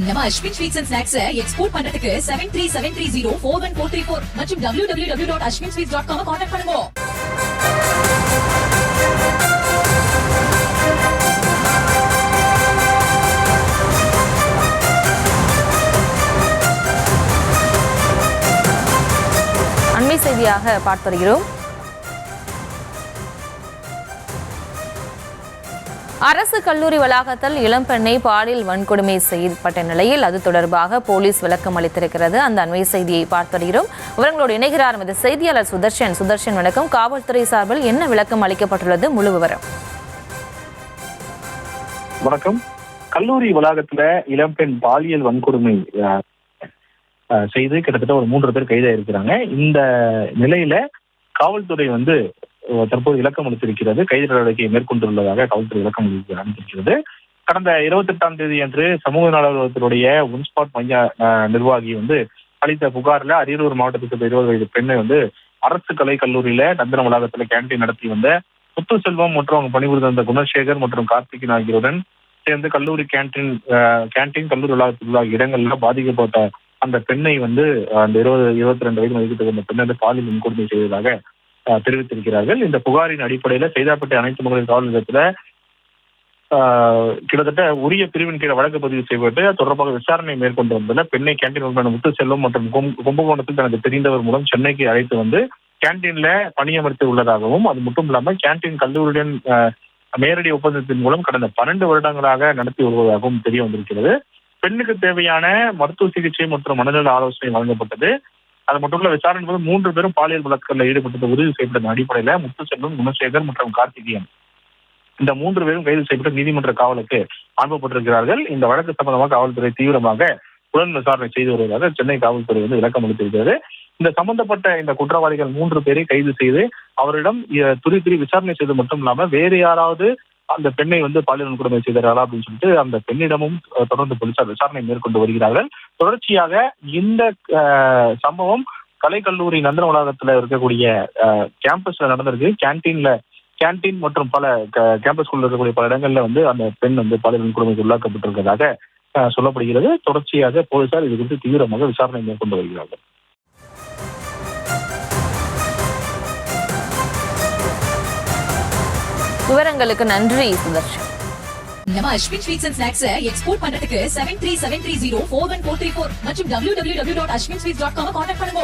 நம்ம Ashwin sweets and snacks export பண்றதுக்கு 7373041434 மற்றும் www.ashwinsweets.com கான்டாக்ட் பண்ணுங்க. அண்மை செய்தியாக பார்த்து வருகிறோம். அரசு கல்லூரி வளாகத்தில் இளம்பெண்ணை பாலியல் வன்கொடுமை செய்யப்பட்ட நிலையில் அது தொடர்பாக போலீஸ் விளக்கம் அளித்திருக்கிறது. அந்த அண்மை செய்தியை பார்த்து வருகிறோம். விவரங்களோடு இணைகிறார் நமது செய்தியாளர் சுதர்ஷன். சுதர்ஷன் வணக்கம். காவல்துறை சார்பில் என்ன விளக்கம் அளிக்கப்பட்டுள்ளது, முழு விவரம்? வணக்கம். கல்லூரி வளாகத்துல இளம்பெண் பாலியல் வன்கொடுமை செய்து கிட்டத்தட்ட ஒரு 3 பேர் கைதாயிருக்கிறாங்க. இந்த நிலையில காவல்துறை தற்போது விளக்கம் அளித்திருக்கிறது. கைது நடவடிக்கையை மேற்கொண்டுள்ளதாக காவல்துறை விளக்கம் அளித்திருக்கிறது. கடந்த 28ஆம் தேதி அன்று சமூக நலத்துடைய ஒன்ஸ்பாட் மைய நிர்வாகி அளித்த புகார்ல அரியலூர் மாவட்டத்துக்கு 20 வயது பெண்ணை அரசு கலை கல்லூரியில நந்தன வளாகத்துல கேண்டீன் நடத்தி வந்த முத்துசெல்வம் மற்றும் அவங்க பணிபுரிந்த வந்த குணசேகர் மற்றும் கார்த்திகன் ஆகியோருடன் சேர்ந்து கல்லூரி கேண்டீன் கல்லூரி வளாகத்தில் உள்ள இடங்கள்ல பாதிக்கப்பட்ட அந்த பெண்ணை அந்த 22 வயது மதிக்கத்தக்க அந்த பெண்ணை பாலியல் வன்கொடுமை செய்ததாக தெரிவித்திருக்கிறார்கள். இந்த புகாரின் அடிப்படையில செய்தாப்பட்ட அனைத்து மகளிர் காவல் நிலையத்துல கிட்டத்தட்ட உரிய பிரிவின் கீழே வழக்கு பதிவு செய்யப்பட்டு தொடர்பாக விசாரணை மேற்கொண்டு வந்ததுல பெண்ணை கேண்டீன் முத்துசெல்வம் மற்றும் கும்பகோணத்தில் தனக்கு தெரிந்தவர் மூலம் சென்னைக்கு அழைத்து கேண்டீன்ல பணியமர்த்தி உள்ளதாகவும், அது மட்டும் இல்லாமல் கேண்டீன் கல்லூரியுடன் நேரடி ஒப்பந்தத்தின் மூலம் கடந்த 12 வருடங்களாக நடத்தி வருவதாகவும் தெரிய வந்திருக்கிறது. பெண்ணுக்கு தேவையான மருத்துவ சிகிச்சை மற்றும் மனநல ஆலோசனை வழங்கப்பட்டது. அது மட்டும் இல்ல, விசாரணை போது 3 பேரும் பாலியல் வழக்குகளில் ஈடுபட்டது உறுதி செய்யப்பட்ட அடிப்படையில முத்துசெல்வம், குணசேகர் மற்றும் கார்த்திகேயன் இந்த 3 பேரும் கைது செய்யப்பட்டு நீதிமன்ற காவலுக்கு அனுப்பப்பட்டிருக்கிறார்கள். இந்த வழக்கு சம்பந்தமாக காவல்துறை தீவிரமாக புலன் விசாரணை செய்து வருவதாக சென்னை காவல்துறை விளக்கம் அளித்திருக்கிறது. இந்த சம்பந்தப்பட்ட இந்த குற்றவாளிகள் 3 பேரை கைது செய்து அவரிடம் துரி விசாரணை செய்து மட்டும் இல்லாம வேறு யாராவது அந்த பெண்ணை பாலியல் வன்கொடுமை செய்தாரா அப்படின்னு சொல்லிட்டு அந்த பெண்ணிடமும் தொடர்ந்து போலீசார் விசாரணை மேற்கொண்டு வருகிறார்கள். தொடர்ச்சியாக இந்த சம்பவம் கலைக்கல்லூரி நந்தன வளாகத்துல இருக்கக்கூடிய கேம்பஸ்ல நடந்திருக்கு. கேண்டீன் மற்றும் பல கேம்பஸ்குள்ள இருக்கக்கூடிய பல இடங்கள்ல அந்த பெண் பாலியல் வன்கொடுமைக்கு உள்ளாக்கப்பட்டிருக்கிறதாக சொல்லப்படுகிறது. தொடர்ச்சியாக போலீசார் இது குறித்து தீவிரமாக விசாரணை மேற்கொண்டு வருகிறார்கள். விவரங்களுக்கு நன்றி சுதர்ஷன். நம்ம Ashwin sweets and snacks export பண்றதுக்கு 7373041434 மற்றும் www.ashwinsweets.com கான்டாக்ட் பண்ணுங்க.